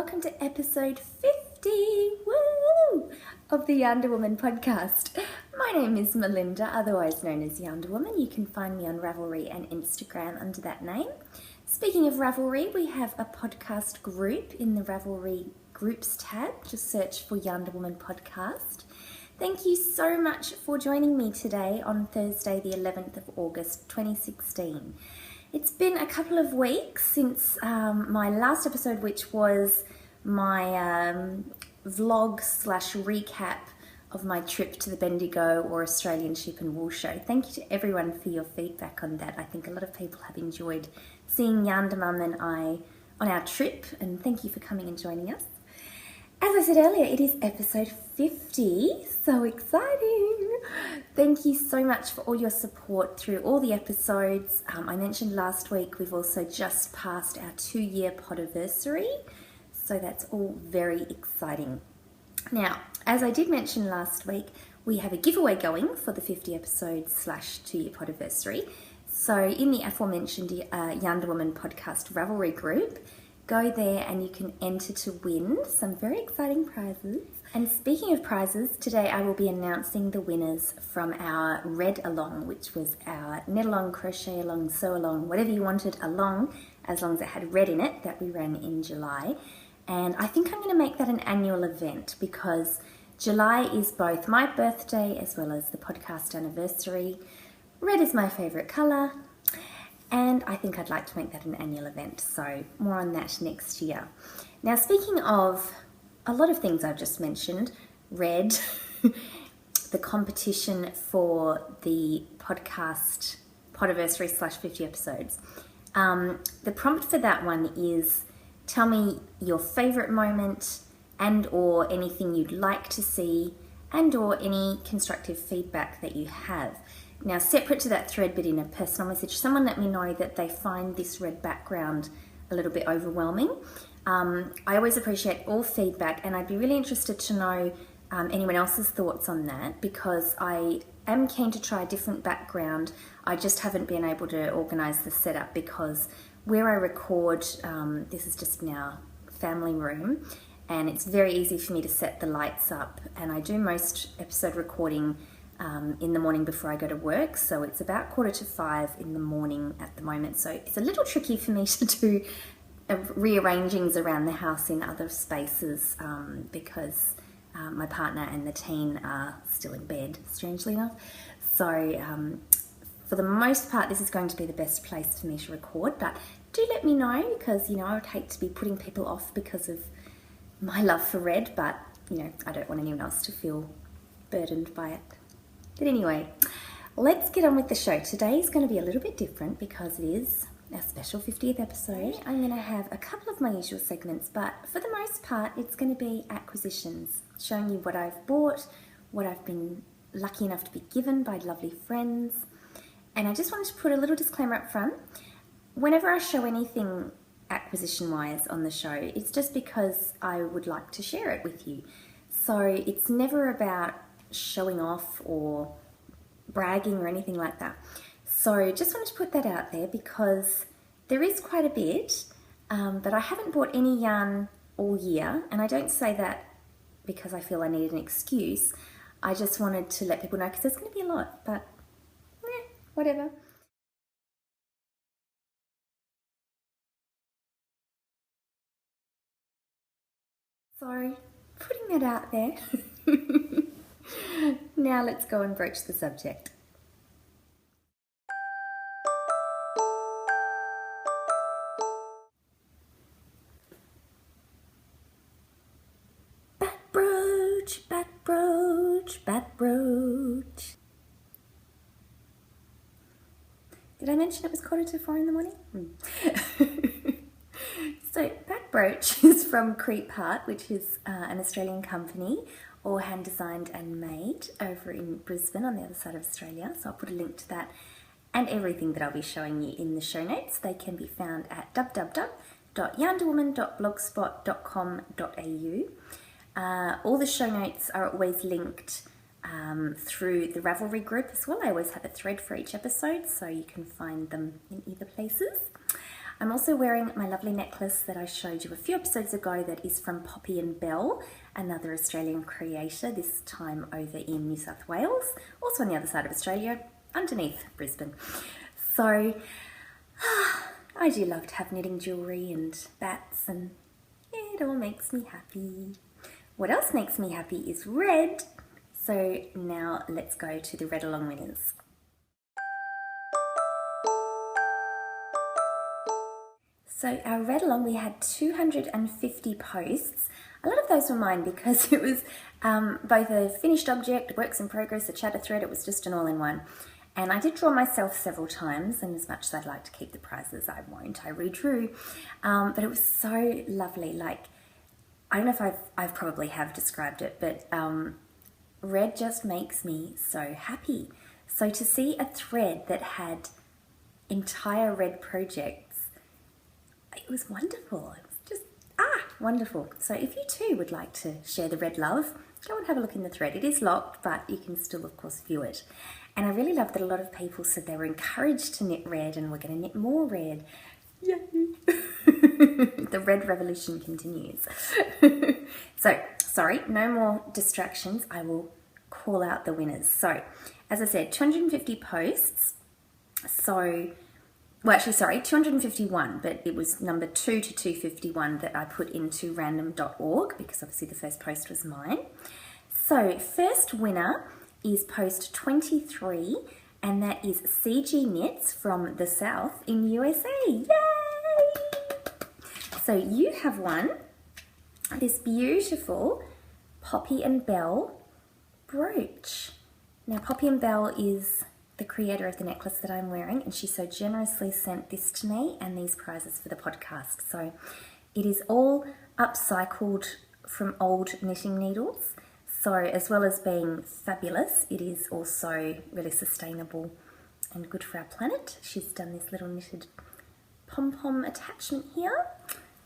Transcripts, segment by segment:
welcome to episode 50 woo, of the YarnderWoman Podcast. My name is Melinda, otherwise known as YarnderWoman. You can find me on Ravelry and Instagram under that name. Speaking of Ravelry, we have a podcast group in the Ravelry Groups tab. Just search for YarnderWoman Podcast. Thank you so much for joining me today on Thursday, the 11th of August, 2016. It's been a couple of weeks since my last episode, which was my vlog / recap of my trip to the Bendigo or Australian Sheep and Wool Show. Thank you to everyone for your feedback on that. I think a lot of people have enjoyed seeing YarnderMum and I on our trip, and thank you for coming and joining us. As I said earlier, it is episode 50, so exciting! Thank you so much for all your support through all the episodes. I mentioned last week we've also just passed our 2-year podiversary, so that's all very exciting. Now, as I did mention last week, we have a giveaway going for the 50 episodes / 2-year podiversary. So in the aforementioned YarnderWoman Podcast Ravelry group, go there and you can enter to win some very exciting prizes. And speaking of prizes, today I will be announcing the winners from our Red Along, which was our knit along, crochet along, sew along, whatever you wanted along, as long as it had red in it, that we ran in July. And I think I'm going to make that an annual event because July is both my birthday as well as the podcast anniversary. Red is my favourite colour. And I think I'd like to make that an annual event, so more on that next year. Now, speaking of a lot of things I've just mentioned, red, the competition for the podcast podiversary / 50 episodes. The prompt for that one is tell me your favourite moment and or anything you'd like to see and or any constructive feedback that you have. Now, separate to that thread, but in a personal message, someone let me know that they find this red background a little bit overwhelming. I always appreciate all feedback, and I'd be really interested to know anyone else's thoughts on that, because I am keen to try a different background. I just haven't been able to organise the setup because where I record, this is just in our family room, and it's very easy for me to set the lights up, and I do most episode recording in the morning before I go to work, so it's about 4:45 in the morning at the moment, so it's a little tricky for me to do rearrangings around the house in other spaces because my partner and the teen are still in bed, strangely enough. So for the most part this is going to be the best place for me to record, but do let me know, because I would hate to be putting people off because of my love for red, but I don't want anyone else to feel burdened by it. But anyway, let's get on with the show. Today is going to be a little bit different because it is our special 50th episode. I'm going to have a couple of my usual segments, but for the most part, it's going to be acquisitions, showing you what I've bought, what I've been lucky enough to be given by lovely friends. And I just wanted to put a little disclaimer up front. Whenever I show anything acquisition-wise on the show, it's just because I would like to share it with you. So it's never about showing off or bragging or anything like that. So just wanted to put that out there because there is quite a bit, but I haven't bought any yarn all year, and I don't say that because I feel I need an excuse. I just wanted to let people know because there's going to be a lot, but whatever. So putting that out there. Now let's go and broach the subject. Bat brooch, bat brooch, bat brooch. Did I mention it was 4:45 in the morning? So bat brooch is from Creep Heart, which is an Australian company, all hand designed and made over in Brisbane on the other side of Australia. So I'll put a link to that and everything that I'll be showing you in the show notes. They can be found at www.yarnderwoman.blogspot.com.au. All the show notes are always linked through the Ravelry group as well. I always have a thread for each episode, so you can find them in either places. I'm also wearing my lovely necklace that I showed you a few episodes ago that is from Poppy and Belle, another Australian creator, this time over in New South Wales, also on the other side of Australia, underneath Brisbane. So I do love to have knitting jewellery and bats, and it all makes me happy. What else makes me happy is red. So now let's go to the read along winners. So our read along, we had 250 posts. A lot of those were mine because it was both a finished object, works in progress, a chatter thread. It was just an all-in-one. And I did draw myself several times, and as much as I'd like to keep the prizes, I won't, I redrew. But it was so lovely. Like, I don't know if I've probably have described it, but red just makes me so happy. So to see a thread that had entire red projects, it was wonderful. It was just, wonderful. So if you too would like to share the red love, go and have a look in the thread. It is locked, but you can still, of course, view it. And I really love that a lot of people said they were encouraged to knit red and we're going to knit more red. Yay! The red revolution continues. So, sorry, no more distractions. I will call out the winners. So, as I said, 250 posts. So, 251, but it was number 2 to 251 that I put into random.org because obviously the first post was mine. So, first winner is post 23, and that is CG Knits from the South in USA. Yay! So you have won this beautiful Poppy and Belle brooch. Now Poppy and Belle is the creator of the necklace that I'm wearing, and she so generously sent this to me and these prizes for the podcast. So it is all upcycled from old knitting needles. So as well as being fabulous, it is also really sustainable and good for our planet. She's done this little knitted pom-pom attachment here,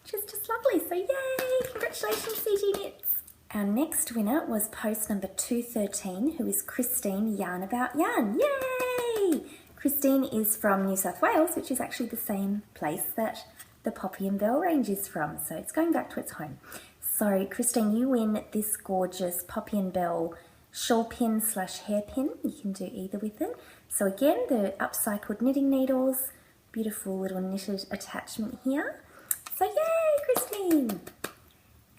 which is just lovely. So yay! Congratulations, CG Knits! Our next winner was post number 213, who is Christine Yarn About Yarn. Yay! Christine is from New South Wales, which is actually the same place that the Poppy and Belle range is from. So it's going back to its home. So Christine, you win this gorgeous Poppy and Belle shawl pin / hairpin. You can do either with it. So again, the upcycled knitting needles, beautiful little knitted attachment here. So yay, Christine!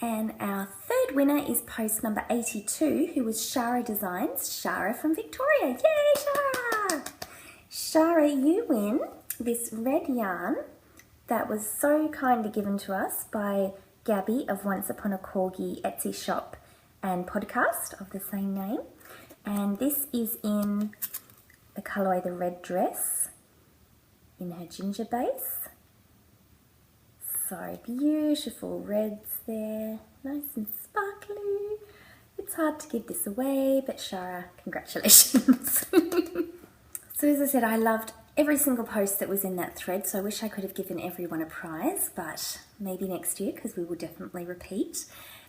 And our third winner is post number 82, who was Shara Designs, Shara from Victoria. Yay, Shara! Shara, you win this red yarn that was so kindly given to us by Gabby of Once Upon a Corgi Etsy shop and podcast of the same name. And this is in the colourway The Red Dress in her ginger base. So beautiful reds there, nice and sparkly. It's hard to give this away, but Shara, congratulations. So as I said, I loved every single post that was in that thread, so I wish I could have given everyone a prize, but maybe next year, because we will definitely repeat.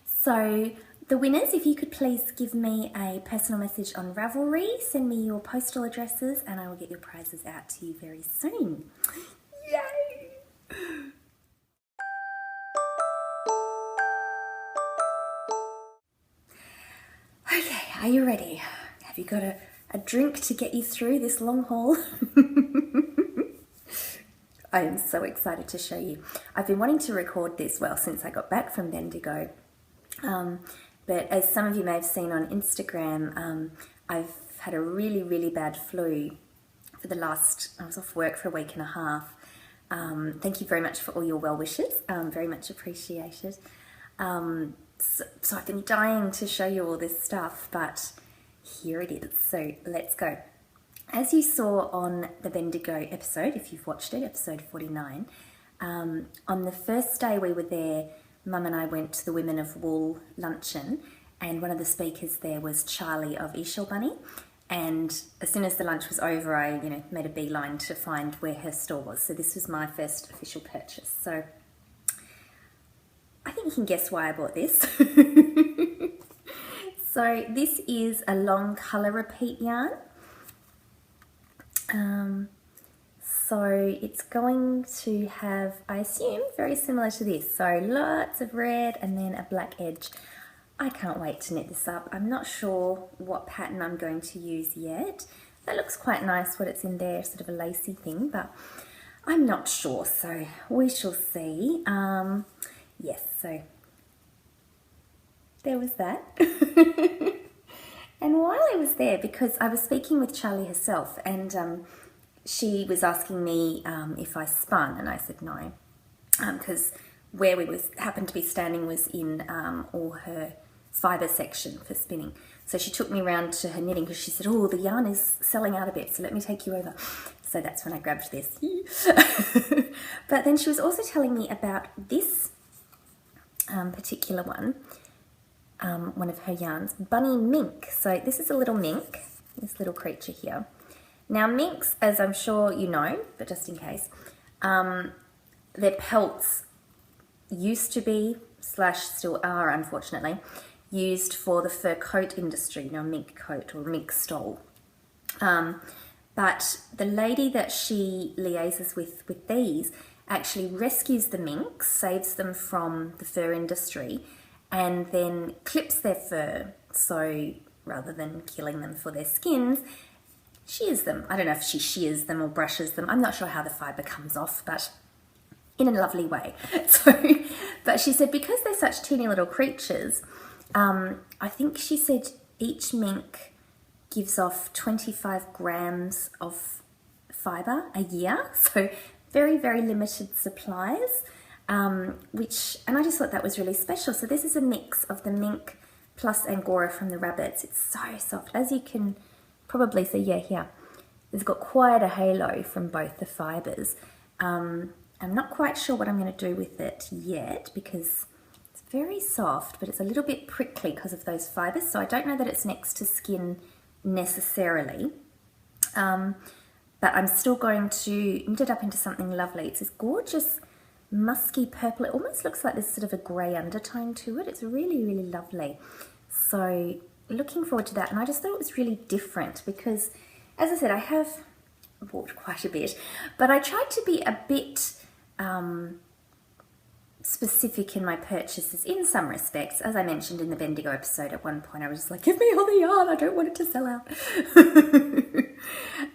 So the winners, if you could please give me a personal message on Ravelry, send me your postal addresses, and I will get your prizes out to you very soon. Yay! Okay, are you ready? Have you got a drink to get you through this long haul? I am so excited to show you. I've been wanting to record this, since I got back from Bendigo. But as some of you may have seen on Instagram, I've had a really, really bad flu for I was off work for a week and a half. Thank you very much for all your well wishes. Very much appreciated. So I've been dying to show you all this stuff, but here it is. So let's go. As you saw on the Bendigo episode, if you've watched it, episode 49, on the first day we were there, Mum and I went to the Women of Wool luncheon, and one of the speakers there was Charlie of Eshell Bunny. And as soon as the lunch was over, I made a beeline to find where her store was. So this was my first official purchase. So I think you can guess why I bought this. So this is a long colour repeat yarn. So So it's going to have, I assume, very similar to this. So lots of red and then a black edge. I can't wait to knit this up. I'm not sure what pattern I'm going to use yet. That looks quite nice, what it's in there, sort of a lacy thing, but I'm not sure, so we shall see. Yes, so there was that. And while I was there, because I was speaking with Charlie herself, and she was asking me if I spun, and I said no, because where we happened to be standing was in all her fibre section for spinning. So she took me around to her knitting because she said, oh, the yarn is selling out a bit, so let me take you over. So that's when I grabbed this. But then she was also telling me about this particular one of her yarns, Bunny Mink. So this is a little mink, this little creature here. Now minks, as I'm sure you know, but just in case, their pelts used to be, / still are unfortunately, used for the fur coat industry, mink coat or mink stole. But the lady that she liaises with these actually rescues the minks, saves them from the fur industry, and then clips their fur. So rather than killing them for their skins, shears them. I don't know if she shears them or brushes them. I'm not sure how the fibre comes off, but in a lovely way. But she said because they're such teeny little creatures, I think she said each mink gives off 25 grams of fibre a year. So very, very limited supplies, and I just thought that was really special. So this is a mix of the mink plus Angora from the rabbits. It's so soft, as you can probably see. Here. It's got quite a halo from both the fibres. I'm not quite sure what I'm going to do with it yet because it's very soft, but it's a little bit prickly because of those fibres. So I don't know that it's next to skin necessarily. But I'm still going to knit it up into something lovely. It's this gorgeous musky purple. It almost looks like there's sort of a grey undertone to it. It's really, really lovely. So looking forward to that. And I just thought it was really different because, as I said, I have bought quite a bit, but I tried to be a bit specific in my purchases in some respects. As I mentioned in the Bendigo episode, at one point I was just like, give me all the yarn, I don't want it to sell out.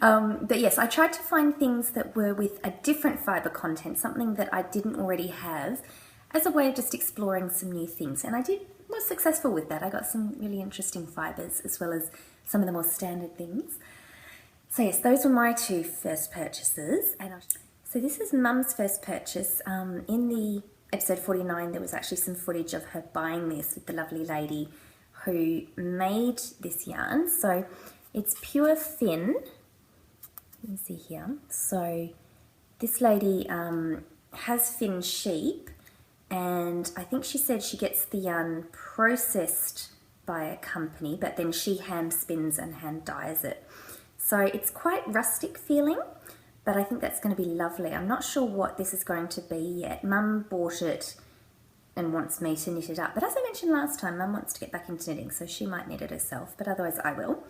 But yes, I tried to find things that were with a different fibre content, something that I didn't already have, as a way of just exploring some new things. And I was successful with that. I got some really interesting fibres as well as some of the more standard things. So yes, those were my two first purchases. So this is Mum's first purchase. In the episode 49, there was actually some footage of her buying this with the lovely lady who made this yarn. So it's pure fin. Let me see here. So this lady has fin sheep, and I think she said she gets the yarn processed by a company, but then she hand spins and hand dyes it. So it's quite rustic feeling, but I think that's going to be lovely. I'm not sure what this is going to be yet. Mum bought it and wants me to knit it up. But as I mentioned last time, Mum wants to get back into knitting, so she might knit it herself, but otherwise I will.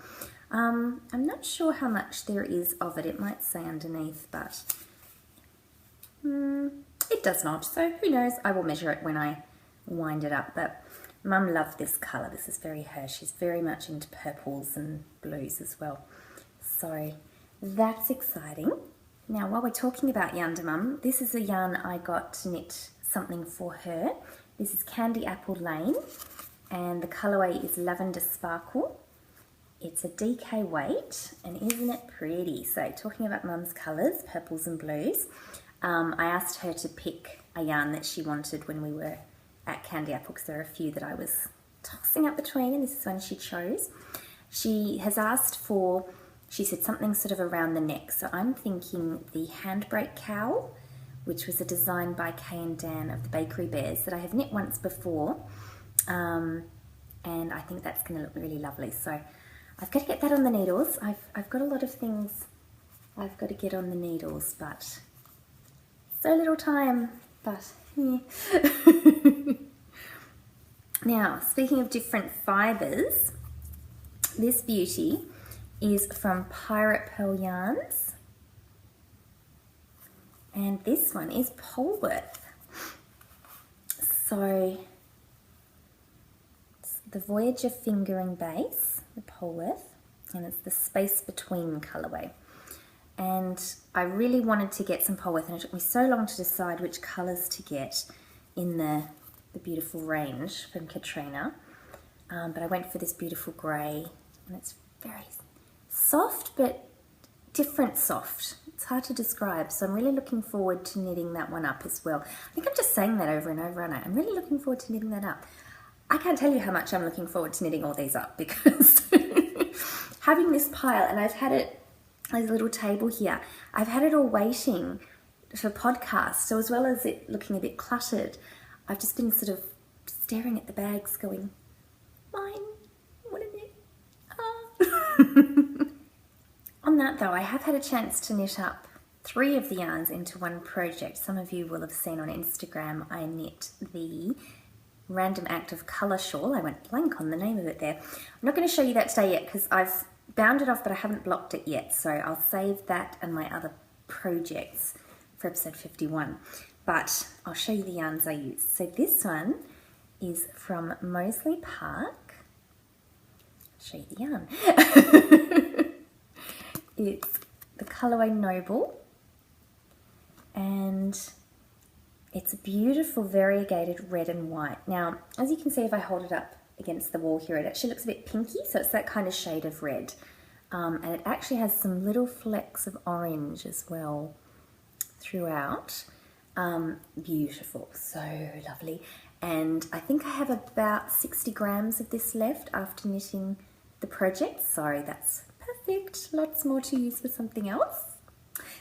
I'm not sure how much there is of it. It might say underneath, but it does not. So who knows? I will measure it when I wind it up. But Mum loved this colour. This is very her. She's very much into purples and blues as well. So that's exciting. Now, while we're talking about YarnderWoman, this is a yarn I got to knit something for her. This is Candy Apple Lane, and the colourway is Lavender Sparkle. It's a DK weight, and isn't it pretty? So, talking about Mum's colours, purples and blues, I asked her to pick a yarn that she wanted when we were at Candy Apple, because there are a few that I was tossing up between, and this is one she chose. She has asked for, she said something sort of around the neck, so I'm thinking the Handbrake Cowl, which was a design by Kay and Dan of the Bakery Bears that I have knit once before, and I think that's going to look really lovely. So I've got to get that on the needles. I've got a lot of things I've got to get on the needles, but so little time, but yeah. Now, speaking of different fibres, this beauty is from Pirate Pearl Yarns. And this one is Polworth. So it's the Voyager fingering base, the Polworth, and it's the space between colourway. And I really wanted to get some Polworth, and it took me so long to decide which colours to get in the beautiful range from Katrina. But I went for this beautiful grey, and it's very soft, but different soft. It's hard to describe, so I'm really looking forward to knitting that one up as well. I think I'm just saying that over and over, aren't I? I'm really looking forward to knitting that up. I can't tell you how much I'm looking forward to knitting all these up, because having this pile, and I've had it, there's a little table here, I've had it all waiting for podcasts, so as well as it looking a bit cluttered, I've just been sort of staring at the bags going, mine, what is it? On that though, I have had a chance to knit up 3 of the yarns into one project. Some of you will have seen on Instagram I knit the Random Act of Colour Shawl. I went blank on the name of it there. I'm not going to show you that today yet because I've bound it off, but I haven't blocked it yet, so I'll save that and my other projects for episode 51. But I'll show you the yarns I use. So this one is from Moseley Park. I'll show you the yarn. It's the colourway Noble, and it's a beautiful variegated red and white. Now, as you can see if I hold it up against the wall here, it actually looks a bit pinky, so it's that kind of shade of red. And it actually has some little flecks of orange as well throughout. Beautiful, so lovely. And I think I have about 60 grams of this left after knitting the project, so that's perfect. Lots more to use for something else.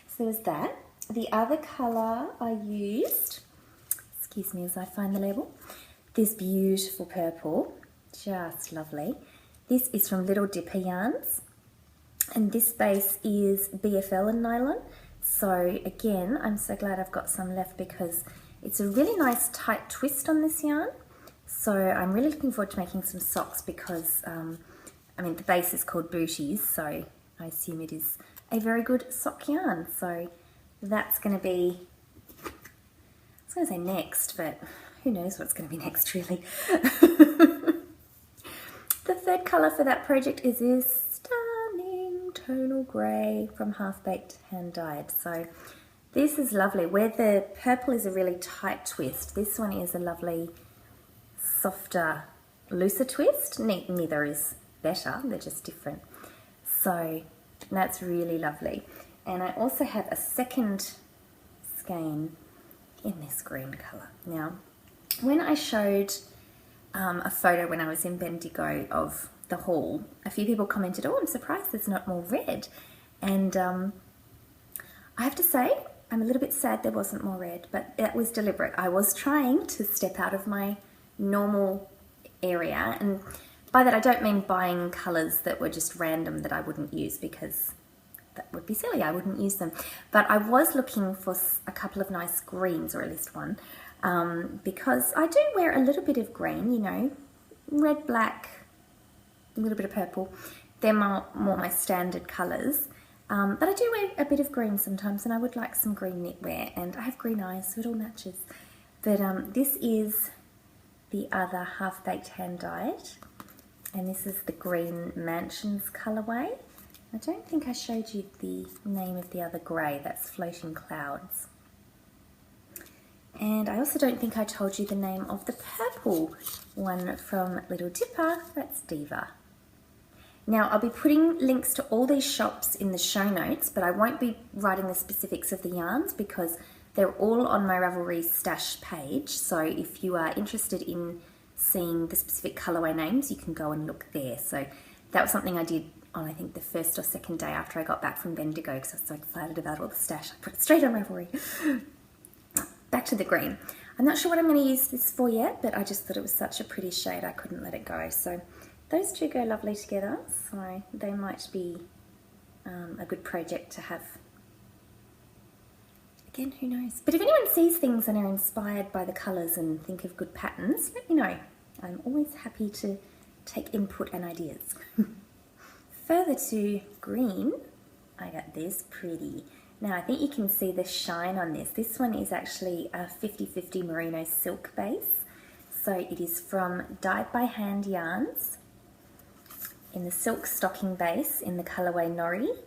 So there's that. The other colour I used, excuse me as I find the label, this beautiful purple, just lovely. This is from Little Dipper Yarns, and this base is BFL and nylon. So again, I'm so glad I've got some left because it's a really nice tight twist on this yarn. So I'm really looking forward to making some socks because I mean, the base is called Booties, so I assume it is a very good sock yarn. So that's going to be, I was going to say next, but who knows what's going to be next, really. The third colour for that project is this stunning tonal grey from Half Baked Hand Dyed. So this is lovely. Where the purple is a really tight twist, this one is a lovely, softer, looser twist. Neither is better, they're just different. So that's really lovely. And I also have a second skein in this green colour. Now, when I showed a photo when I was in Bendigo of the haul, a few people commented, oh, I'm surprised there's not more red. And I have to say, I'm a little bit sad there wasn't more red, but that was deliberate. I was trying to step out of my normal area, and by that I don't mean buying colours that were just random that I wouldn't use, because that would be silly, I wouldn't use them. But I was looking for a couple of nice greens, or at least one, because I do wear a little bit of green, you know, red, black, a little bit of purple. They're more my standard colours. But I do wear a bit of green sometimes, and I would like some green knitwear, and I have green eyes, so it all matches. But this is the other Half Baked Hand Dyed, and this is the Green Mansions colourway. I don't think I showed you the name of the other grey, that's Floating Clouds. And I also don't think I told you the name of the purple one from Little Dipper, that's Diva. Now, I'll be putting links to all these shops in the show notes, but I won't be writing the specifics of the yarns because they're all on my Ravelry stash page. So if you are interested in seeing the specific colourway names, you can go and look there. So that was something I did on, I think, the first or second day after I got back from Bendigo because I was so excited about all the stash. I put it straight on Ravelry. Back to the green. I'm not sure what I'm going to use this for yet, but I just thought it was such a pretty shade I couldn't let it go. So those two go lovely together, so they might be a good project to have. Again, who knows? But if anyone sees things and are inspired by the colours and think of good patterns, let me know. I'm always happy to take input and ideas. Further to green, I got this pretty Now I think you can see the shine on this. This one is actually a 50/50 merino silk base. So it is from Dyed by Hand Yarns in the silk stocking base in the colourway Nori.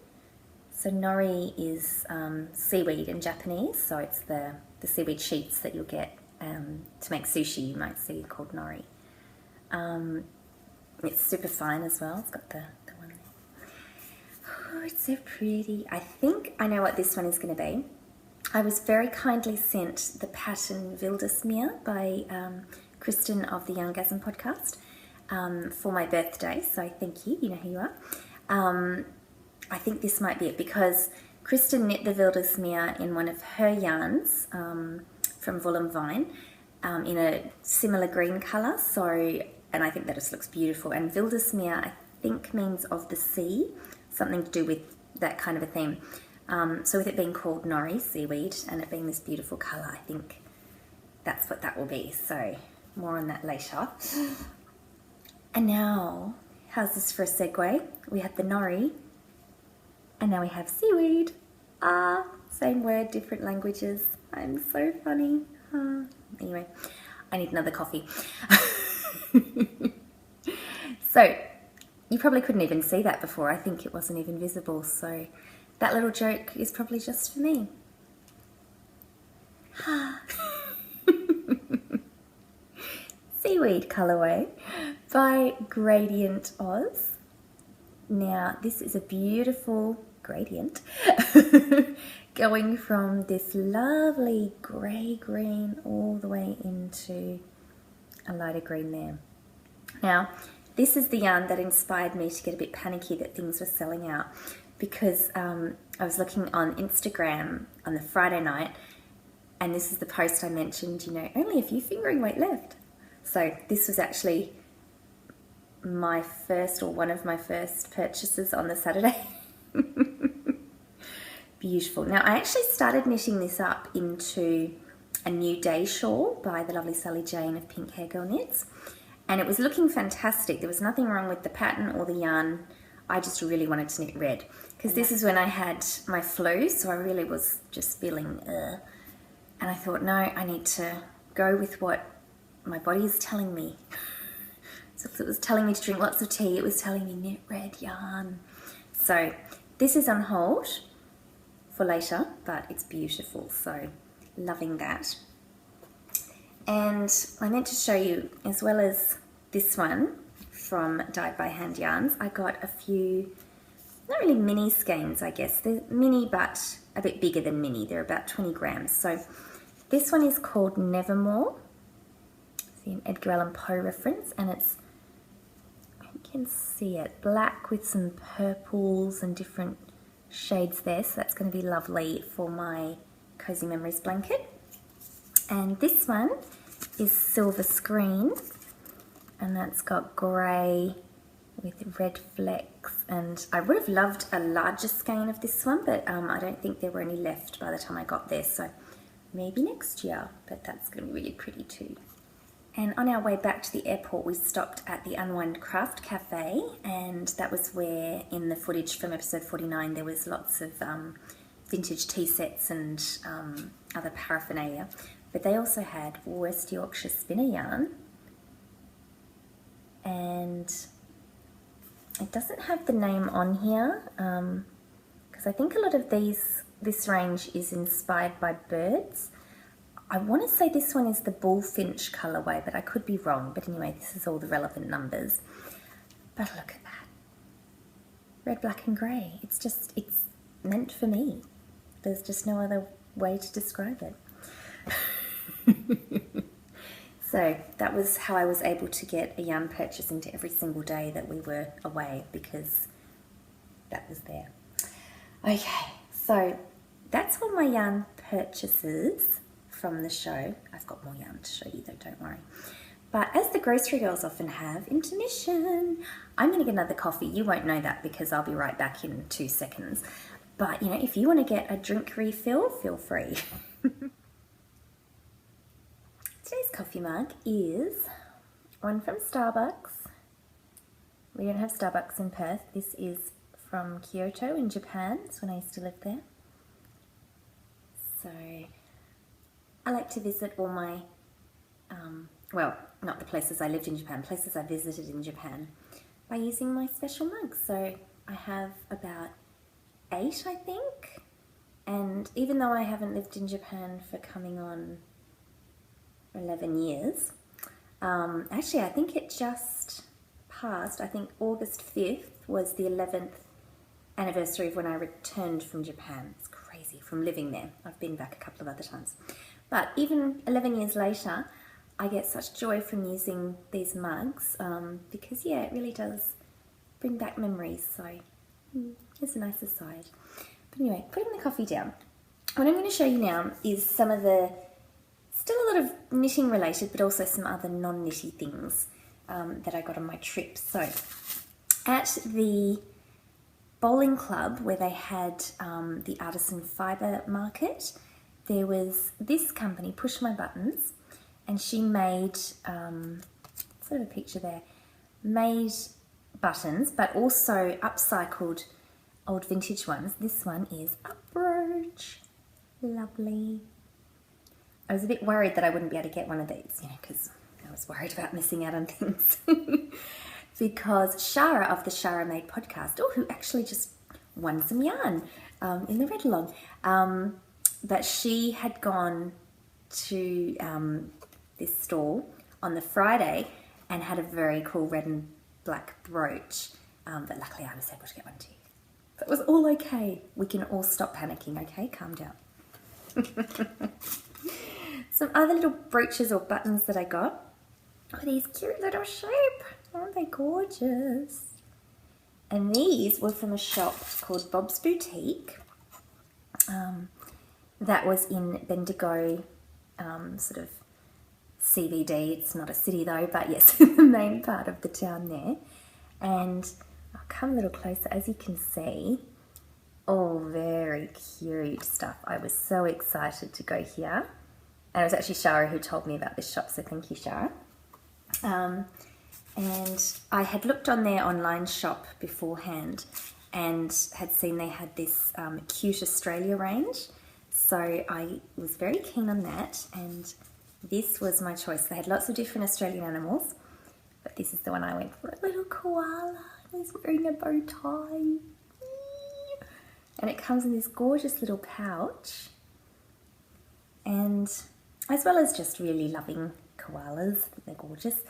So Nori is seaweed in Japanese, so it's the seaweed sheets that you'll get to make sushi, you might see, called Nori. It's super fine as well. It's got the one there. Oh, it's so pretty. I think I know what this one is going to be. I was very kindly sent the pattern Wildesmeer by Kristen of the Yarngasm Podcast for my birthday, so thank you. You know who you are. I think this might be it because Kristen knit the Wildesmeer in one of her yarns from Wool and Vine in a similar green colour. So, and I think that just looks beautiful. And Wildesmeer, I think, means of the sea, something to do with that kind of a theme. So with it being called Nori, seaweed, and it being this beautiful colour, I think that's what that will be. So more on that later. And now, how's this for a segue? We have the Nori. And now we have seaweed. Same word, different languages. I'm so funny. Anyway, I need another coffee. So, you probably couldn't even see that before. I think it wasn't even visible. So, that little joke is probably just for me. Seaweed colourway by Gradient Oz. Now, this is a beautiful gradient going from this lovely grey-green all the way into a lighter green there. Now, this is the yarn that inspired me to get a bit panicky that things were selling out because I was looking on Instagram on the Friday night and this is the post I mentioned, you know, only a few fingering weight left. So this was actually my first or one of my first purchases on the Saturday. Beautiful. Now I actually started knitting this up into a New Day shawl by the lovely Sally Jane of Pink Hair Girl Knits, and it was looking fantastic. There was nothing wrong with the pattern or the yarn. I just really wanted to knit red because this is when I had my flu, so I really was just feeling and I thought, no, I need to go with what my body is telling me. So it was telling me to drink lots of tea, it was telling me knit red yarn. So this is on hold for later, but it's beautiful, so loving that. And I meant to show you, as well as this one from Dyed by Hand Yarns, I got a few, not really mini skeins, I guess. They're mini, but a bit bigger than mini. They're about 20 grams. So this one is called Nevermore. See an Edgar Allan Poe reference, and it's, you can see it, black with some purples and different shades there, so that's going to be lovely for my Cozy Memories blanket. And this one is Silver Screen, and that's got grey with red flecks, and I would have loved a larger skein of this one, but I don't think there were any left by the time I got there, so maybe next year, but that's going to be really pretty too. And on our way back to the airport, we stopped at the Unwind Craft Cafe, and that was where, in the footage from episode 49, there was lots of vintage tea sets and other paraphernalia. But they also had West Yorkshire spinner yarn, and it doesn't have the name on here, because I think a lot of this range is inspired by birds. I want to say this one is the bullfinch colourway, but I could be wrong. But anyway, this is all the relevant numbers. But look at that. Red, black and grey. It's meant for me. There's just no other way to describe it. So that was how I was able to get a yarn purchase into every single day that we were away, because that was there. Okay, so that's all my yarn purchases from the show. I've got more yarn to show you though, don't worry. But as the grocery girls often have, intermission. I'm going to get another coffee. You won't know that because I'll be right back in 2 seconds. But, you know, if you want to get a drink refill, feel free. Today's coffee mug is one from Starbucks. We don't have Starbucks in Perth. This is from Kyoto in Japan. It's when I used to live there. So I like to visit all my, well, not the places I lived in Japan, places I visited in Japan, by using my special mugs. So I have about 8, I think. And even though I haven't lived in Japan for coming on 11 years, actually I think it just passed. I think August 5th was the 11th anniversary of when I returned from Japan. It's crazy, from living there. I've been back a couple of other times. But even 11 years later, I get such joy from using these mugs because, yeah, it really does bring back memories. So it's a nice aside. But anyway, putting the coffee down. What I'm going to show you now is some of the, still a lot of knitting related, but also some other non-knitty things that I got on my trip. So at the bowling club where they had the artisan fibre market, there was this company, Push My Buttons, and she made, sort of a picture there, made buttons, but also upcycled old vintage ones. This one is a brooch. Lovely. I was a bit worried that I wouldn't be able to get one of these, because I was worried about missing out on things. Because Shara of the Shara Made podcast, who actually just won some yarn in the read along, but she had gone to this stall on the Friday and had a very cool red and black brooch, but luckily I was able to get one too. So it was all okay. We can all stop panicking, okay? Calm down. Some other little brooches or buttons that I got are these cute little sheep. Aren't they gorgeous? And these were from a shop called Bob's Boutique. That was in Bendigo, sort of CBD. It's not a city though, but yes, the main part of the town there. And I'll come a little closer. As you can see, very cute stuff. I was so excited to go here. And it was actually Shara who told me about this shop, so thank you, Shara. And I had looked on their online shop beforehand and had seen they had this Cute Australia range. So I was very keen on that, and this was my choice. They had lots of different Australian animals, but this is the one I went for. A little koala. He's wearing a bow tie. And it comes in this gorgeous little pouch. And as well as just really loving koalas, they're gorgeous.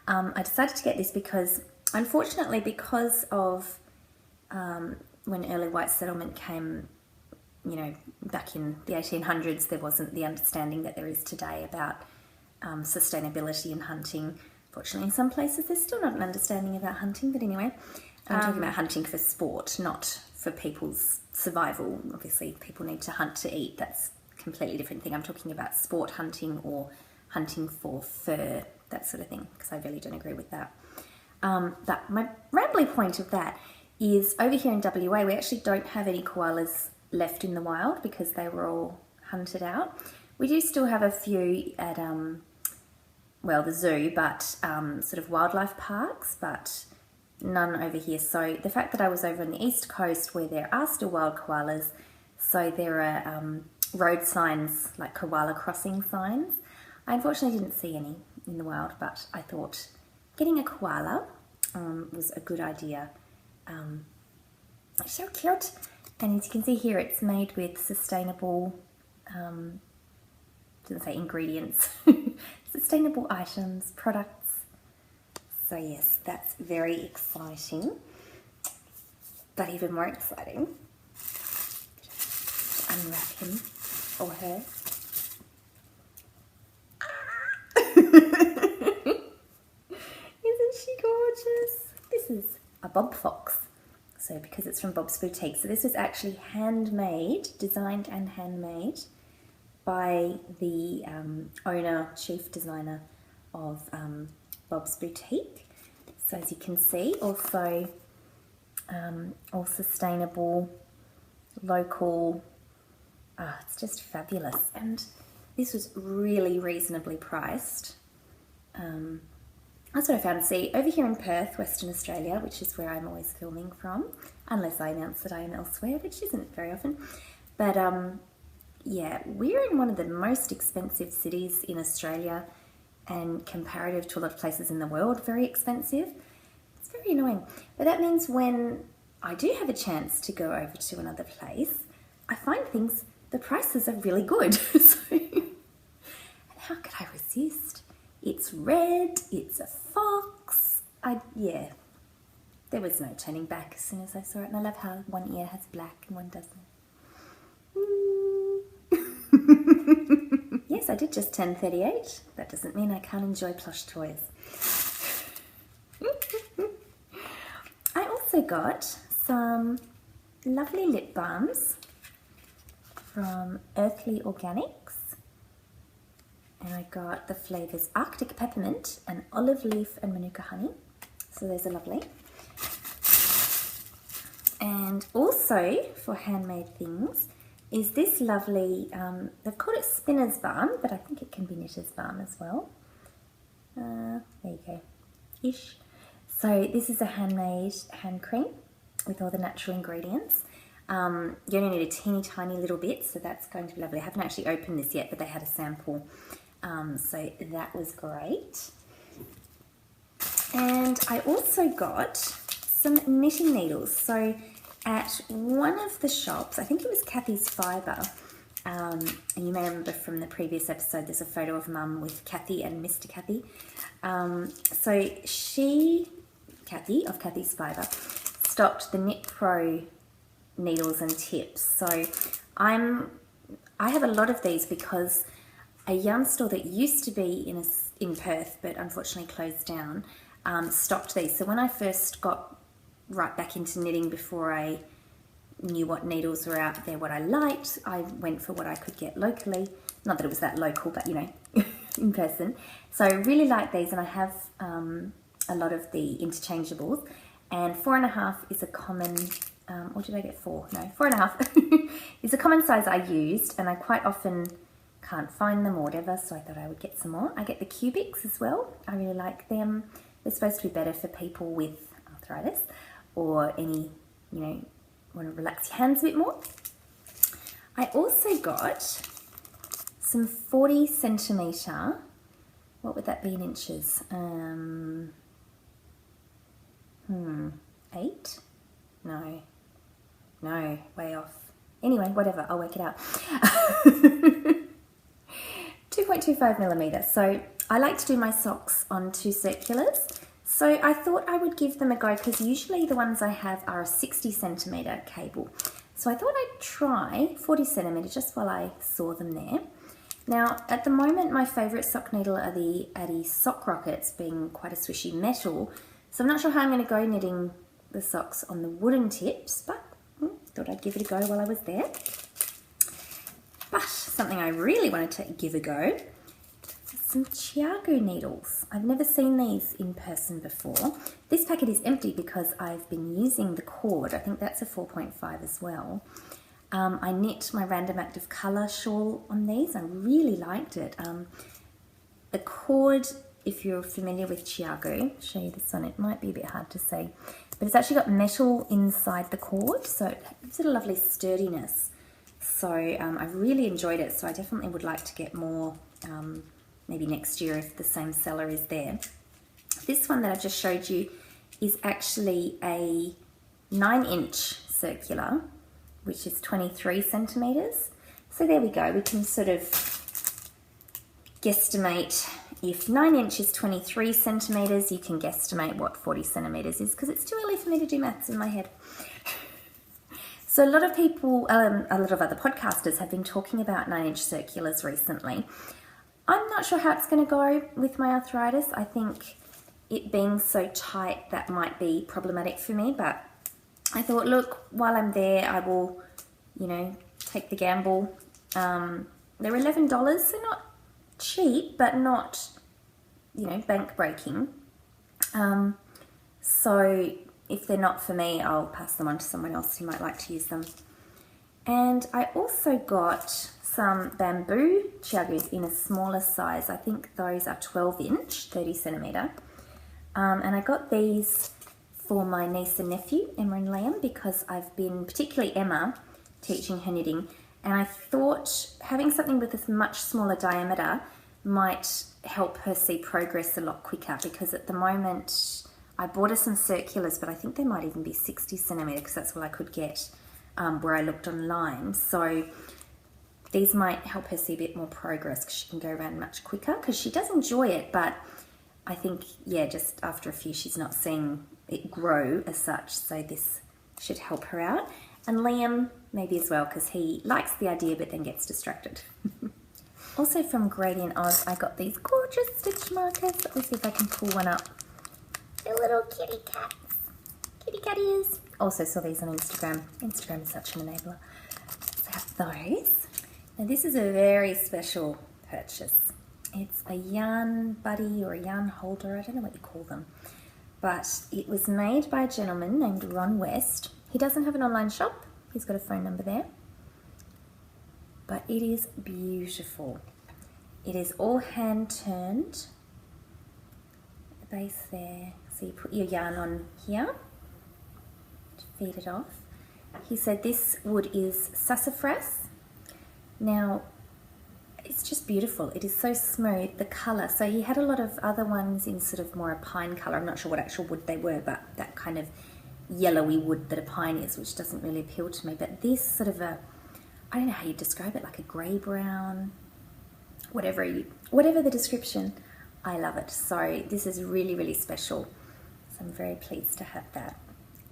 I decided to get this because, unfortunately, because of when early white settlement came, back in the 1800s, there wasn't the understanding that there is today about sustainability and hunting. Fortunately, in some places, there's still not an understanding about hunting, but anyway, I'm talking about hunting for sport, not for people's survival. Obviously, people need to hunt to eat. That's a completely different thing. I'm talking about sport hunting or hunting for fur, that sort of thing, because I really don't agree with that. But my rambling point of that is over here in WA, we actually don't have any koalas left in the wild because they were all hunted out. We do still have a few at, the zoo, but sort of wildlife parks, but none over here. So the fact that I was over on the east coast where there are still wild koalas, so there are road signs, like koala crossing signs. I unfortunately didn't see any in the wild, but I thought getting a koala was a good idea. It's so cute. And as you can see here, it's made with sustainable, doesn't say ingredients, sustainable items, products. So yes, that's very exciting. But even more exciting, unwrap him or her. Isn't she gorgeous? This is a Bob Fox. So because it's from Bob's Boutique. So this was actually handmade, designed and handmade by the owner, chief designer of Bob's Boutique. So as you can see, also all sustainable, local. It's just fabulous. And this was really reasonably priced. That's what I found. See, over here in Perth, Western Australia, which is where I'm always filming from, unless I announce that I am elsewhere, which isn't very often. But yeah, we're in one of the most expensive cities in Australia, and comparative to a lot of places in the world, very expensive. It's very annoying. But that means when I do have a chance to go over to another place, I find the prices are really good. So, and how could I resist? It's red, it's a fox. Yeah, there was no turning back as soon as I saw it. And I love how one ear has black and one doesn't. Yes, I did just turn 38. That doesn't mean I can't enjoy plush toys. I also got some lovely lip balms from Earthly Organics. And I got the flavours Arctic Peppermint and Olive Leaf and Manuka Honey. So those are lovely. And also for handmade things is this lovely, they've called it Spinner's Balm, but I think it can be Knitter's Balm as well. There you go, ish. So this is a handmade hand cream with all the natural ingredients. You only need a teeny tiny little bit, so that's going to be lovely. I haven't actually opened this yet, but they had a sample, so that was great. And I also got some knitting needles. So at one of the shops, I think it was Kathy's Fibre, and you may remember from the previous episode, there's a photo of Mum with Kathy and Mr. Kathy. So Kathy of Kathy's Fibre, stocked the Knit Pro needles and tips. So I have a lot of these because a yarn store that used to be in Perth, but unfortunately closed down, stocked these. So when I first got right back into knitting, before I knew what needles were out there, what I liked, I went for what I could get locally. Not that it was that local, but you know, in person. So I really like these, and I have a lot of the interchangeables. And 4.5 is a common, or did I get 4? No, 4.5 is a common size I used, and I quite often can't find them or whatever, so I thought I would get some more. I get the cubics as well. I really like them. They're supposed to be better for people with arthritis or any, you know, want to relax your hands a bit more. I also got some 40 centimetre, what would that be in inches? 8? No, way off. Anyway, whatever, I'll work it out. 2.25 millimetres. So I like to do my socks on 2 circulars. So I thought I would give them a go, because usually the ones I have are a 60 centimetre cable. So I thought I'd try 40 centimetre just while I saw them there. Now, at the moment, my favourite sock needle are the Addy Sock Rockets, being quite a swishy metal. So I'm not sure how I'm going to go knitting the socks on the wooden tips, but thought I'd give it a go while I was there. But something I really wanted to give a go, some Chiago needles. I've never seen these in person before. This packet is empty because I've been using the cord. I think that's a 4.5 as well. I knit my Random Act of Colour shawl on these. I really liked it. The cord, if you're familiar with Chiago, I'll show you this one. It might be a bit hard to see, but it's actually got metal inside the cord, so it gives it a lovely sturdiness. So I've really enjoyed it, so I definitely would like to get more, maybe next year if the same seller is there. This one that I've just showed you is actually a 9-inch circular, which is 23 centimetres. So there we go, we can sort of guesstimate. If 9-inch is 23 centimetres, you can guesstimate what 40 centimetres is, because it's too early for me to do maths in my head. So a lot of people, a lot of other podcasters have been talking about 9-inch circulars recently. I'm not sure how it's going to go with my arthritis. I think it being so tight, that might be problematic for me, but I thought, look, while I'm there, I will, you know, take the gamble. They're $11, so not cheap, but not, you know, bank breaking. So if they're not for me, I'll pass them on to someone else who might like to use them. And I also got some bamboo Chiagos in a smaller size. I think those are 12-inch, 30 centimetre. And I got these for my niece and nephew, Emma and Liam, because I've been, particularly Emma, teaching her knitting, And I thought having something with a much smaller diameter might help her see progress a lot quicker, because at the moment I bought her some circulars, but I think they might even be 60 centimetre because that's what I could get where I looked online. So these might help her see a bit more progress because she can go around much quicker, because she does enjoy it, but I think, yeah, just after a few she's not seeing it grow as such, so this should help her out. And Liam maybe as well, because he likes the idea but then gets distracted. Also from Gradient Oz, I got these gorgeous stitch markers. Let me see if I can pull one up. They're little kitty cats. Kitty cat ears. Also saw these on Instagram. Instagram is such an enabler. So I have those. Now this is a very special purchase. It's a yarn buddy or a yarn holder. I don't know what you call them. But it was made by a gentleman named Ron West. He doesn't have an online shop. He's got a phone number there. But it is beautiful. It is all hand turned. The base there. So you put your yarn on here to feed it off. He said this wood is sassafras. Now, it's just beautiful. It is so smooth, the colour. So he had a lot of other ones in sort of more a pine colour. I'm not sure what actual wood they were, but that kind of yellowy wood that a pine is, which doesn't really appeal to me. But this sort of a, I don't know how you describe it, like a grey-brown, whatever the description, I love it. So this is really, really special. So I'm very pleased to have that.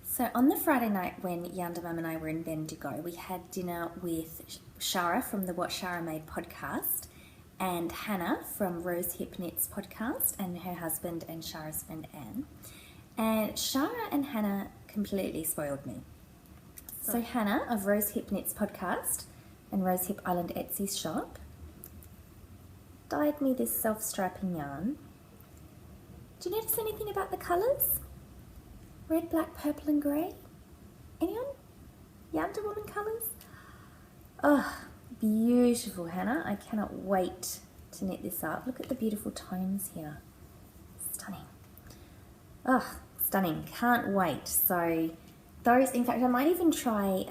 So on the Friday night when YarnderWoman and I were in Bendigo, we had dinner with Shara from the What Shara Made podcast and Hannah from Rose Hip Knits podcast and her husband and Shara's friend Anne. And Shara and Hannah completely spoiled me. So Hannah of Rose Hip Knits podcast and Rose Hip Island Etsy shop dyed me this self-striping yarn. Do you notice anything about the colours? Red, black, purple and grey? Anyone? YarnderWoman colours? Oh, beautiful, Hannah. I cannot wait to knit this up. Look at the beautiful tones here. Stunning. Oh, stunning. Can't wait. So those, in fact, I might even try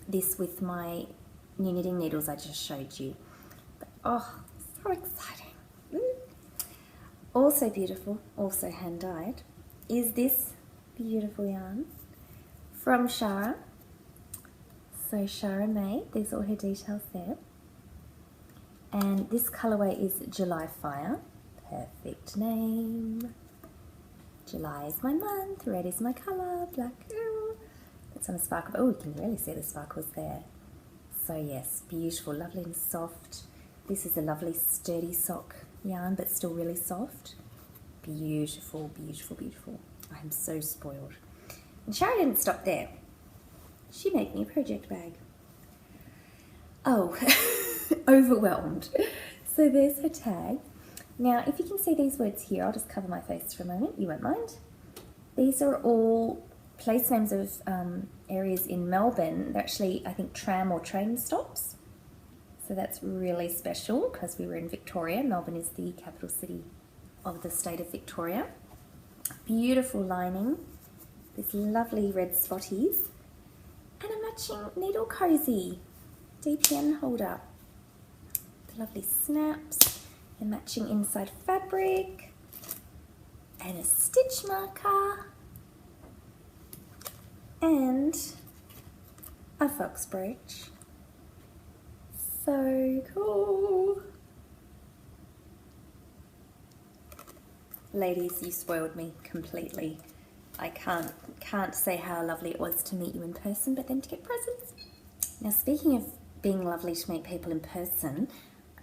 this with my new knitting needles I just showed you. But, oh, so exciting. Also beautiful, also hand dyed, is this beautiful yarn from Shara. So Shara made, there's all her details there. And this colourway is July Fire. Perfect name. July is my month, red is my colour, black, it's on a sparkle. Oh, you can really see the sparkles there. So yes, beautiful, lovely and soft. This is a lovely sturdy sock yarn, but still really soft. Beautiful, beautiful, beautiful. I'm so spoiled. And Shara didn't stop there. She made me a project bag. Oh, overwhelmed. So there's her tag. Now, if you can see these words here, I'll just cover my face for a moment, you won't mind. These are all place names of areas in Melbourne. They're actually, I think, tram or train stops. So that's really special because we were in Victoria. Melbourne is the capital city of the state of Victoria. Beautiful lining, this lovely red spotties, and a matching needle cozy DPN holder. The lovely snaps, a matching inside fabric, and a stitch marker, and a fox brooch. So cool. Ladies, you spoiled me completely. I can't say how lovely it was to meet you in person, but then to get presents. Now, speaking of being lovely to meet people in person,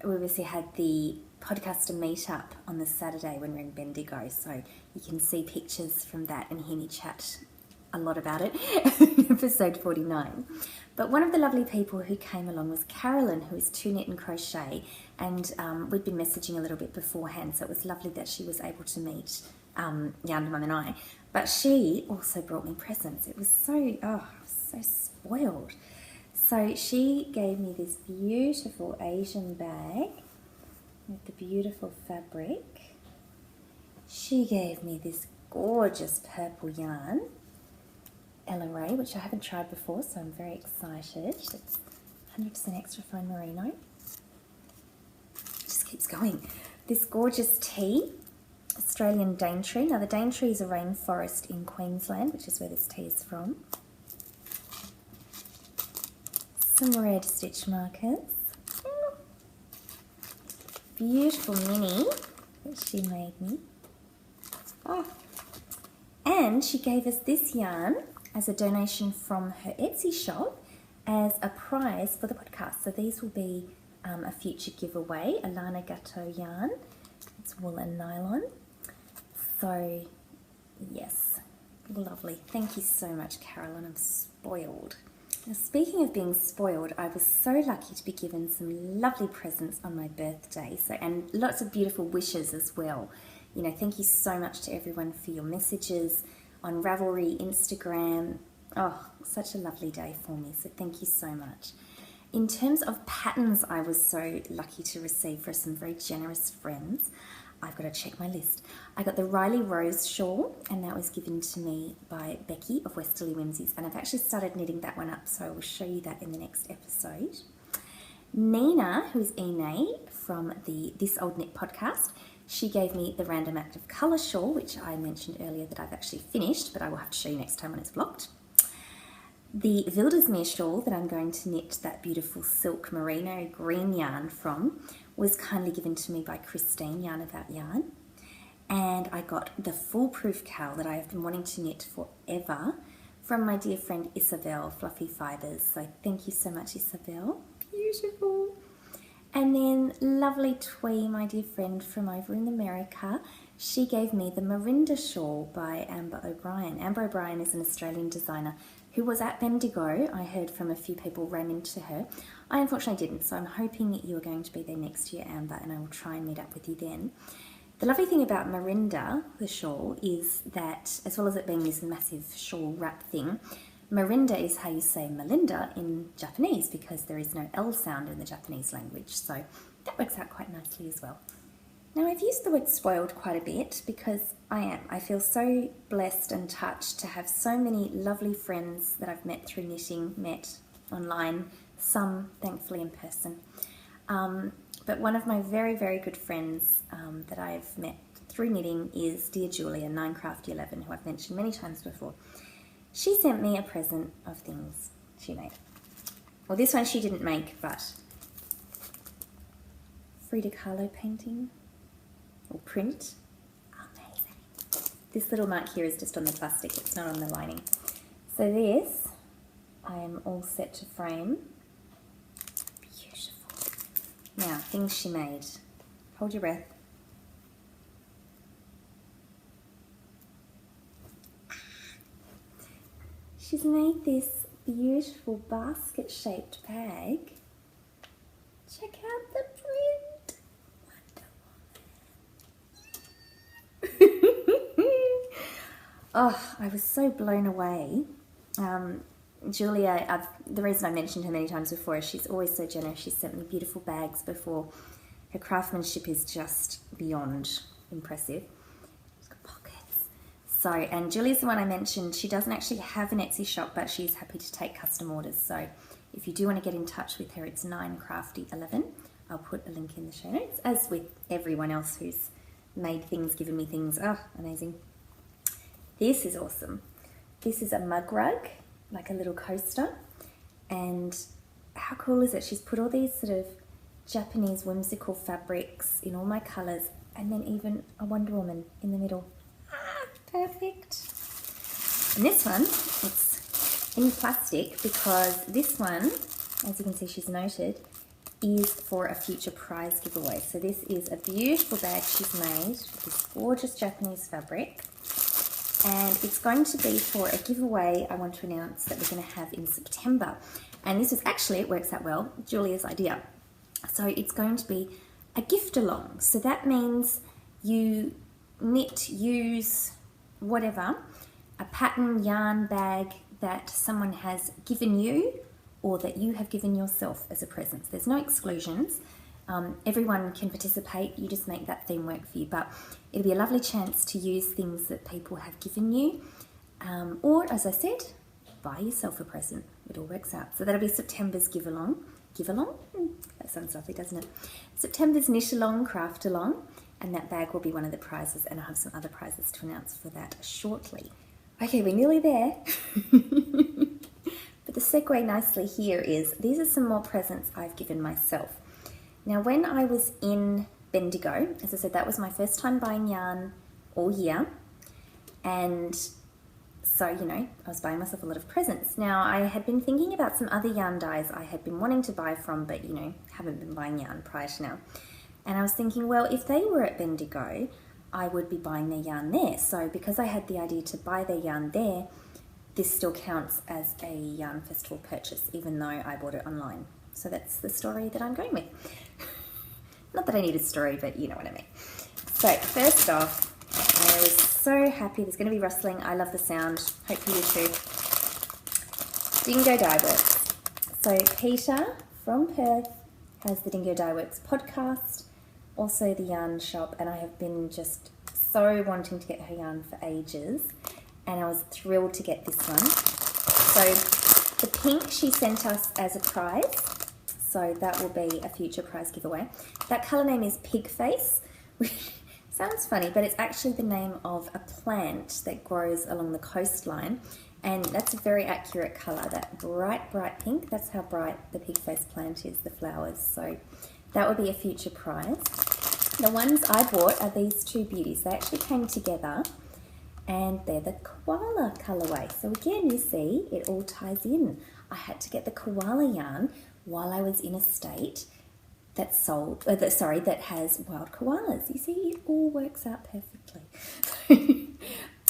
we obviously had the podcaster meetup on the Saturday when we were in Bendigo, so you can see pictures from that and hear me chat a lot about it in episode 49. But one of the lovely people who came along was Carolyn, who is 2 Knit and Crochet, and we'd been messaging a little bit beforehand, so it was lovely that she was able to meet YarnderWoman and I. But she also brought me presents. It was so spoiled. So she gave me this beautiful Asian bag with the beautiful fabric. She gave me this gorgeous purple yarn, Ella Ray, which I haven't tried before, so I'm very excited. Let's 100% extra fine merino. Just keeps going. This gorgeous tea, Australian Daintree. Now the Daintree is a rainforest in Queensland, which is where this tea is from. Some red stitch markers. Beautiful mini that she made me. Oh. And she gave us this yarn as a donation from her Etsy shop as a prize for the podcast. So these will be a future giveaway, a Lana Gatto yarn. It's wool and nylon. So, yes, lovely. Thank you so much, Carolyn. I'm spoiled. Now, speaking of being spoiled, I was so lucky to be given some lovely presents on my birthday, and lots of beautiful wishes as well. You know, thank you so much to everyone for your messages on Ravelry, Instagram. Oh, such a lovely day for me, so thank you so much. In terms of patterns I was so lucky to receive for some very generous friends, I've got to check my list. I got the Riley Rose shawl, and that was given to me by Becky of Westerly Whimsies, and I've actually started knitting that one up, so I will show you that in the next episode. Nina, who is Ine from the This Old Knit podcast, she gave me the Random Act of Colour shawl, which I mentioned earlier that I've actually finished, but I will have to show you next time when it's blocked. The Wildesmeer shawl that I'm going to knit that beautiful silk merino green yarn from was kindly given to me by Christine, Yarn About Yarn. And I got the foolproof cowl that I have been wanting to knit forever from my dear friend Isabel, Fluffy Fibres. So thank you so much, Isabel. Beautiful. And then lovely Twee, my dear friend from over in America, she gave me the Marinda shawl by Amber O'Brien. Amber O'Brien is an Australian designer who was at Bendigo. I heard from a few people ran into her. I unfortunately didn't, so I'm hoping that you are going to be there next year, Amber, and I will try and meet up with you then. The lovely thing about Marinda, the shawl, is that, as well as it being this massive shawl wrap thing, Marinda is how you say Melinda in Japanese, because there is no L sound in the Japanese language, so that works out quite nicely as well. Now, I've used the word spoiled quite a bit because I feel so blessed and touched to have so many lovely friends that I've met through knitting, met online, some thankfully in person. But one of my very, very good friends that I've met through knitting is dear Julia, 9Crafty11, who I've mentioned many times before. She sent me a present of things she made. Well, this one she didn't make, but Frida Kahlo painting. Or print. Amazing. This little mark here is just on the plastic, it's not on the lining. So this, I am all set to frame. Beautiful. Now, things she made. Hold your breath. She's made this beautiful basket-shaped bag. Check out the print. Oh, I was so blown away. Julia, the reason I mentioned her many times before is she's always so generous. She's sent me beautiful bags before. Her craftsmanship is just beyond impressive. She's got pockets. So, and Julia's the one I mentioned. She doesn't actually have an Etsy shop, but she's happy to take custom orders. So if you do want to get in touch with her, it's 9Crafty11. I'll put a link in the show notes, as with everyone else who's made things, given me things. Oh, amazing. This is awesome. This is a mug rug, like a little coaster. And how cool is it? She's put all these sort of Japanese whimsical fabrics in all my colours, and then even a Wonder Woman in the middle. Ah, perfect. And this one, it's in plastic because this one, as you can see she's noted, is for a future prize giveaway. So this is a beautiful bag she's made with this gorgeous Japanese fabric. And it's going to be for a giveaway I want to announce that we're going to have in September. And this was actually, it works out well, Julia's idea. So it's going to be a gift along. So that means you knit, use, whatever, a pattern yarn bag that someone has given you or that you have given yourself as a present. So there's no exclusions. Everyone can participate, you just make that theme work for you, but it'll be a lovely chance to use things that people have given you, or as I said, buy yourself a present. It all works out. So that'll be September's give along. give along. That sounds lovely, doesn't it? September's knit along, craft along, and that bag will be one of the prizes, and I'll have some other prizes to announce for that shortly. Okay, we're nearly there. But the segue nicely here is, these are some more presents I've given myself. Now, when I was in Bendigo, as I said, that was my first time buying yarn all year, and so, I was buying myself a lot of presents. Now, I had been thinking about some other yarn dyes I had been wanting to buy from, but, haven't been buying yarn prior to now. And I was thinking, well, if they were at Bendigo, I would be buying their yarn there. So because I had the idea to buy their yarn there, this still counts as a yarn festival purchase, even though I bought it online. So that's the story that I'm going with. Not that I need a story, but you know what I mean. So first off, I was so happy. There's going to be rustling. I love the sound. Hopefully you too. Dingo Dye Works. So Peter from Perth has the Dingo Dye Works podcast, also the yarn shop, and I have been just so wanting to get her yarn for ages, and I was thrilled to get this one. So the pink she sent us as a prize, so that will be a future prize giveaway. That colour name is Pig Face, which sounds funny, but it's actually the name of a plant that grows along the coastline, and that's a very accurate colour, that bright, bright pink. That's how bright the pig face plant is, the flowers. So that would be a future prize. The ones I bought are these two beauties. They actually came together, and they're the koala colourway. So again, you see, it all ties in. I had to get the koala yarn while I was in a state that has wild koalas. You see, it all works out perfectly.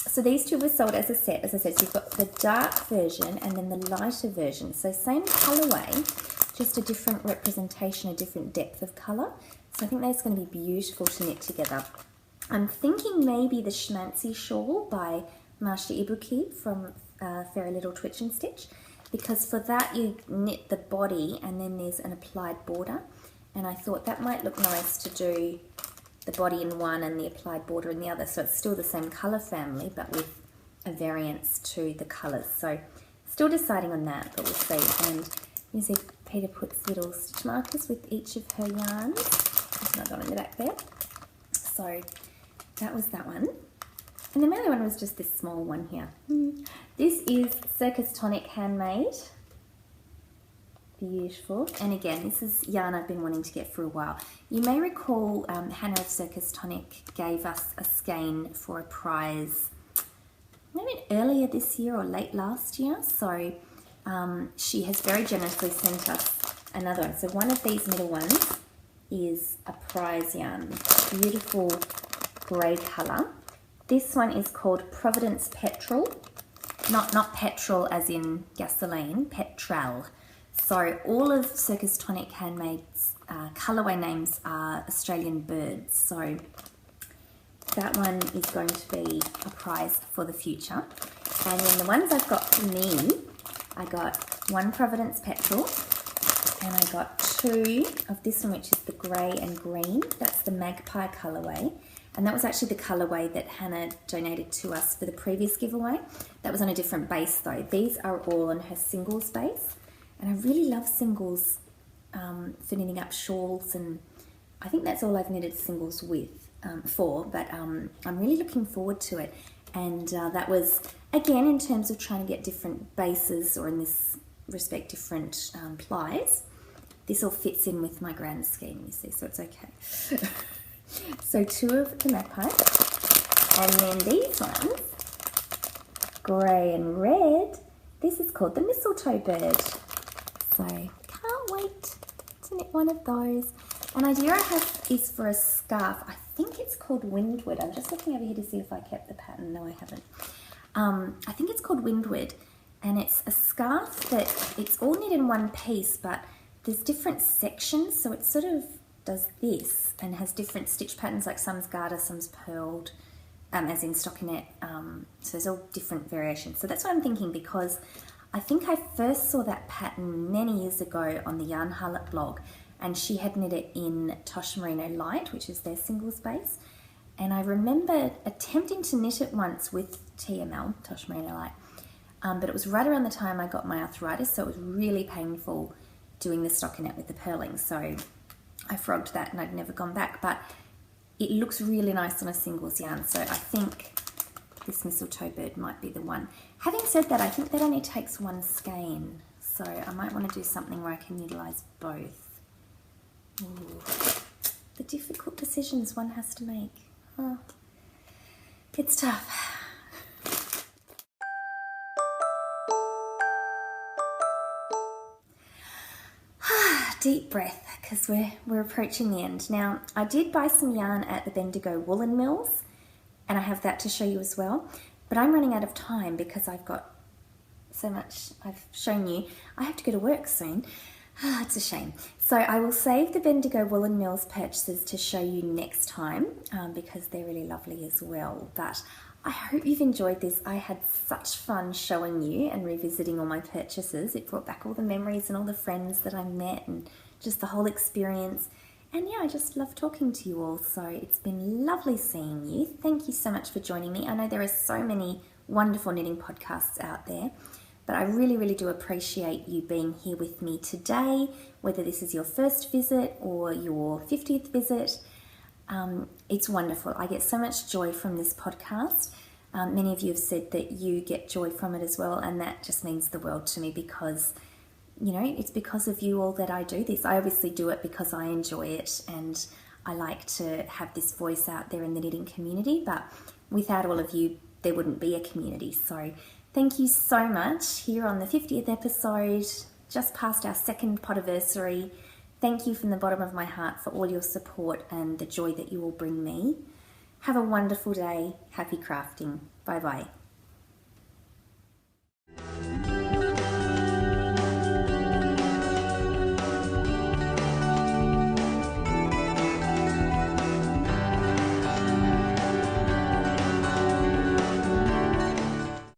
So these two were sold as a set, as I said. So you've got the dark version and then the lighter version. So same colourway, just a different representation, a different depth of colour. So I think that's going to be beautiful to knit together. I'm thinking maybe the Schmancy Shawl by Marsha Ibuki from Fairy Little Twitch and Stitch, because for that you knit the body and then there's an applied border, and I thought that might look nice to do the body in one and the applied border in the other, so it's still the same colour family but with a variance to the colours. So still deciding on that, but we'll see. And you see Peter puts little stitch markers with each of her yarns. There's another one in the back there. So that was that one. And then my other one was just this small one here. This is Circus Tonic Handmade. Beautiful. And again, this is yarn I've been wanting to get for a while. You may recall Hannah of Circus Tonic gave us a skein for a prize maybe earlier this year or late last year. So she has very generously sent us another one. So one of these middle ones is a prize yarn. Beautiful grey colour. This one is called Providence Petrol. Not petrol as in gasoline, petrol. So all of Circus Tonic Handmade's colourway names are Australian birds. So that one is going to be a prize for the future. And then the ones I've got for me, I got one Providence Petrol, and I got two of this one, which is the grey and green. That's the Magpie colourway. And that was actually the colourway that Hannah donated to us for the previous giveaway. That was on a different base though. These are all on her singles base. And I really love singles for knitting up shawls, and I think that's all I've knitted singles with but I'm really looking forward to it. And that was, again, in terms of trying to get different bases, or in this respect, different plies. This all fits in with my grand scheme, you see, so it's okay. So two of the Magpie, and then these ones, grey and red. This is called the Mistletoe Bird. So can't wait to knit one of those. An idea I have is for a scarf. I think it's called Windward. I'm just looking over here to see if I kept the pattern. No, I haven't. I think it's called Windward, and it's a scarf that it's all knit in one piece, but there's different sections, so it sort of does this and has different stitch patterns, like some's garter, some's purled, as in stockinette. So there's all different variations. So that's what I'm thinking, because I think I first saw that pattern many years ago on the Yarn Harlot blog, and she had knit it in Tosh Merino Light, which is their singles base. And I remember attempting to knit it once with TML, Tosh Merino Light, but it was right around the time I got my arthritis, so it was really painful doing the stockinette with the purling. So I frogged that and I'd never gone back, but it looks really nice on a singles yarn. So I think this mistletoe bird might be the one. Having said that, I think that only takes one skein. So I might want to do something where I can utilize both. Ooh. The difficult decisions one has to make. Oh, it's tough. Deep breath, because we're approaching the end. Now, I did buy some yarn at the Bendigo Woolen Mills, and I have that to show you as well. But I'm running out of time because I've got so much I've shown you. I have to go to work soon. It's a shame. So I will save the Bendigo Woolen Mills purchases to show you next time because they're really lovely as well. But I hope you've enjoyed this. I had such fun showing you and revisiting all my purchases. It brought back all the memories and all the friends that I met and just the whole experience. And yeah, I just love talking to you all. So it's been lovely seeing you. Thank you so much for joining me. I know there are so many wonderful knitting podcasts out there, but I really, really do appreciate you being here with me today, whether this is your first visit or your 50th visit. It's wonderful. I get so much joy from this podcast. Many of you have said that you get joy from it as well, and that just means the world to me because, you know, it's because of you all that I do this. I obviously do it because I enjoy it and I like to have this voice out there in the knitting community, but without all of you, there wouldn't be a community. So thank you so much here on the 50th episode, just past our second podiversary. Thank you from the bottom of my heart for all your support and the joy that you all bring me. Have a wonderful day. Happy crafting. Bye-bye.